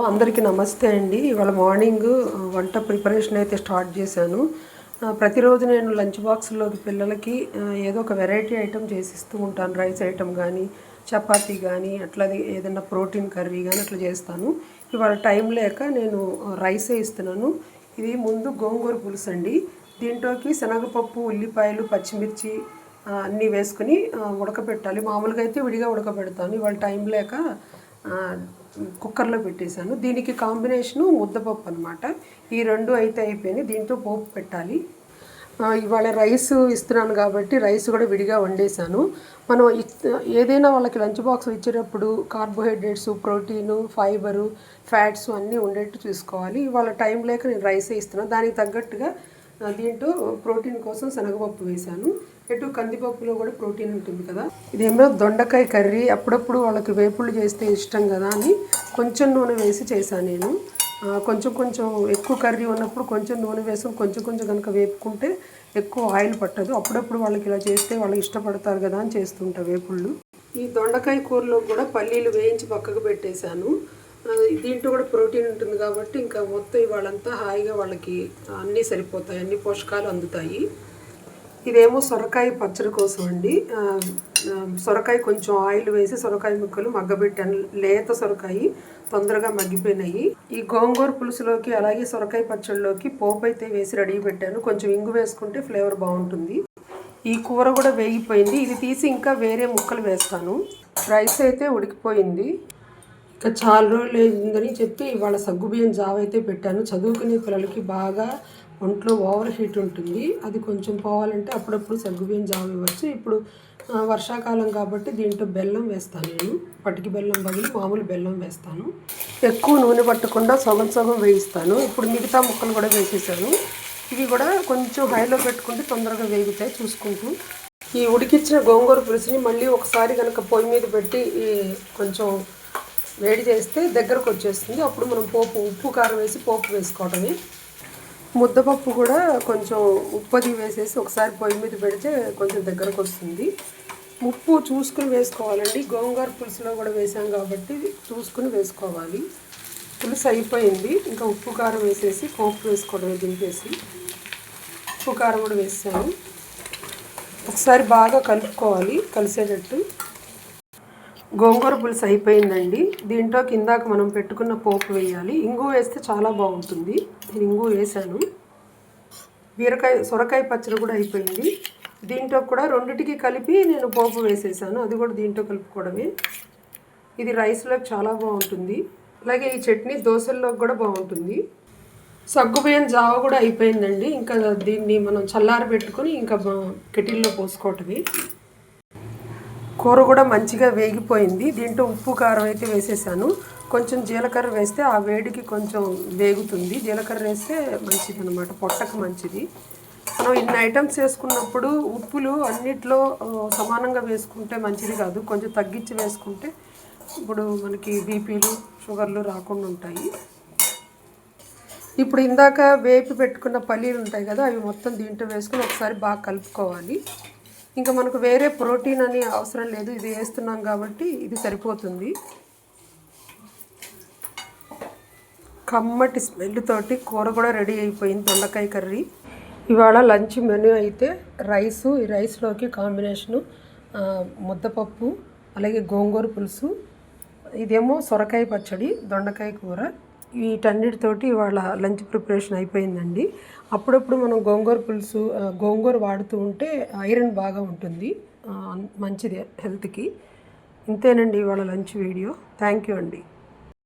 అందరికీ నమస్తే అండి. ఇవాళ మార్నింగ్ వంట ప్రిపరేషన్ అయితే స్టార్ట్ చేశాను. ప్రతిరోజు నేను లంచ్ బాక్స్లోకి పిల్లలకి ఏదో ఒక వెరైటీ ఐటెం చేసిస్తూ ఉంటాను. రైస్ ఐటెం కానీ, చపాతీ కానీ, అట్లాగే ఏదైనా ప్రోటీన్ కర్రీ కానీ అట్లా చేస్తాను. ఇవాళ టైం లేక నేను రైసే ఇస్తున్నాను. ఇది ముందు గోంగూర పులుసు అండి. దీంట్లోకి శనగపప్పు, ఉల్లిపాయలు, పచ్చిమిర్చి అన్నీ వేసుకుని ఉడకబెట్టాలి. మామూలుగా అయితే విడిగా ఉడకబెడతాను. ఇవాళ టైం లేక కుక్కర్లో పెట్టేశాను. దీనికి కాంబినేషను ముద్దపప్పు అనమాట. ఈ రెండు అయితే అయిపోయినాయి. దీంట్లో పోపు పెట్టాలి. ఇవాళ రైస్ ఇస్తున్నాను కాబట్టి రైస్ కూడా విడిగా వండేశాను. మనం ఏదైనా వాళ్ళకి లంచ్ బాక్స్ ఇచ్చేటప్పుడు కార్బోహైడ్రేట్స్, ప్రోటీను, ఫైబరు, ఫ్యాట్స్ అన్నీ ఉండేట్టు చూసుకోవాలి. ఇవాళ టైం లేక నేను రైసే ఇస్తున్నాను. దానికి తగ్గట్టుగా దీంట్లో ప్రోటీన్ కోసం శనగపప్పు వేశాను. ఎటు కందిపప్పులో కూడా ప్రోటీన్ ఉంటుంది కదా. ఇదేమో దొండకాయ కర్రీ. అప్పుడప్పుడు వాళ్ళకి వేపుళ్ళు చేస్తే ఇష్టం కదా అని కొంచెం నూనె వేసి చేశాను నేను. కొంచెం ఎక్కువ కర్రీ ఉన్నప్పుడు కొంచెం నూనె వేసుకుని కొంచెం కనుక వేపుకుంటే ఎక్కువ ఆయిల్ పట్టదు. అప్పుడప్పుడు వాళ్ళకి ఇలా చేస్తే వాళ్ళు ఇష్టపడతారు కదా అని చేస్తుంటా వేపుళ్ళు. ఈ దొండకాయ కూరలో కూడా పల్లీలు వేయించి పక్కకు పెట్టేశాను. దీంట్లో కూడా ప్రోటీన్ ఉంటుంది కాబట్టి ఇంకా మొత్తం ఇవాళంతా హాయిగా వాళ్ళకి అన్నీ సరిపోతాయి, అన్ని పోషకాలు అందుతాయి. ఇదేమో సొరకాయ పచ్చడి కోసం అండి. సొరకాయ కొంచెం ఆయిల్ వేసి సొరకాయ ముక్కలు మగ్గబెట్టాను. లేత సొరకాయ తొందరగా మగ్గిపోయినాయి. ఈ గోంగూర పులుసులోకి అలాగే సొరకాయ పచ్చడిలోకి పోపు అయితే వేసి రెడీ పెట్టాను. కొంచెం ఇంగు వేసుకుంటే ఫ్లేవర్ బాగుంటుంది. ఈ కూర కూడా వేగిపోయింది. ఇది తీసి ఇంకా వేరే ముక్కలు వేస్తాను. రైస్ అయితే ఉడికిపోయింది. ఇంకా చాలా రోజులు అయిందని చెప్పి ఇవాళ సగ్గుబియ్యం జావ అయితే పెట్టాను. చదువుకునే పిల్లలకి బాగా ఒంట్లో ఓవర్ హీట్ ఉంటుంది. అది కొంచెం పోవాలంటే అప్పుడప్పుడు సగ్గుబియ్యం జావ ఇవ్వచ్చు. ఇప్పుడు వర్షాకాలం కాబట్టి దీంట్లో బెల్లం వేస్తాను నేను. పటికి బెల్లం బదులు మామూలు బెల్లం వేస్తాను. ఎక్కువ నూనె పట్టకుండా సగం వేయిస్తాను. ఇప్పుడు మిగతా ముక్కలు కూడా వేసేసాను. ఇవి కూడా కొంచెం హైలో పెట్టుకుంటే తొందరగా వేగుతాయి చూసుకుంటూ. ఈ ఉడికిచ్చిన గోంగూర పులుసుని మళ్ళీ ఒకసారి కనుక పొయ్యి మీద పెట్టి కొంచెం వేడి చేస్తే దగ్గరకు వచ్చేస్తుంది. అప్పుడు మనం ఉప్పు కారం వేసి పోపు వేసుకోవటమే. ముద్దపప్పు కూడా కొంచెం ఉప్పది వేసేసి ఒకసారి పొయ్యి మీద పెడితే కొంచెం దగ్గరకు వస్తుంది. ఉప్పు చూసుకుని వేసుకోవాలండి. గోంగూర పులుసులో కూడా వేసాం కాబట్టి చూసుకుని వేసుకోవాలి. పులుసు అయిపోయింది. ఇంకా ఉప్పు కారం వేసేసి పోపు వేసుకోవడమే దింపేసి. ఉప్పు కారం కూడా వేసాను. ఒకసారి బాగా కలుపుకోవాలి కలిసేటట్టు. గోంగూర పులుసు అయిపోయిందండి. దీంట్లో కిందాక మనం పెట్టుకున్న పోపు వేయాలి. ఇంగు వేస్తే చాలా బాగుంటుంది. నేను ఇంగు వేసాను. సొరకాయ పచ్చడి కూడా అయిపోయింది. దీంట్లో కూడా రెండిటికి కలిపి నేను పోపు వేసేసాను. అది కూడా దీంట్లో కలుపుకోవడమే. ఇది రైస్లోకి చాలా బాగుంటుంది. అలాగే ఈ చట్నీ దోశల్లోకి కూడా బాగుంటుంది. సగ్గుబియ్యం జావ కూడా అయిపోయిందండి. ఇంకా దీన్ని మనం చల్లారి పెట్టుకొని ఇంకా కెటిల్లో పోసుకోవటమే. కూర కూడా మంచిగా వేగిపోయింది. దీంట్లో ఉప్పు కారం అయితే వేసేసాను. కొంచెం జీలకర్ర వేస్తే ఆ వేడికి కొంచెం వేగుతుంది. జీలకర్ర వేస్తే మంచిది అనమాట, పొట్టకు మంచిది. మనం ఇన్ని ఐటమ్స్ వేసుకున్నప్పుడు ఉప్పులు అన్నిట్లో సమానంగా వేసుకుంటే మంచిది కాదు. కొంచెం తగ్గించి వేసుకుంటే ఇప్పుడు మనకి బీపీలు, షుగర్లు రాకుండా ఉంటాయి. ఇప్పుడు ఇందాక వేపి పెట్టుకున్న పల్లీలు ఉంటాయి కదా, అవి మొత్తం దీంట్లో వేసుకొని ఒకసారి బాగా కలుపుకోవాలి. ఇంకా మనకు వేరే ప్రోటీన్ అని అవసరం లేదు. ఇది వేస్తున్నాం కాబట్టి ఇది సరిపోతుంది. కమ్మటి స్మెల్ తోటి కూర కూడా రెడీ అయిపోయింది. దొండకాయ కర్రీ. ఇవాళ లంచ్ మెనూ అయితే రైసు, ఈ రైస్లోకి కాంబినేషను ముద్దపప్పు, అలాగే గోంగూర పులుసు, ఇదేమో సొరకాయ పచ్చడి, దొండకాయ కూర. వీటన్నిటితోటి ఇవాళ లంచ్ ప్రిపరేషన్ అయిపోయిందండి. అప్పుడప్పుడు మనం గోంగూర పులుసు, గోంగూర వాడుతూ ఉంటే ఐరన్ బాగా ఉంటుంది, మంచిది హెల్త్కి. ఇంతేనండి ఇవాళ లంచ్ వీడియో. థ్యాంక్ యూ అండి.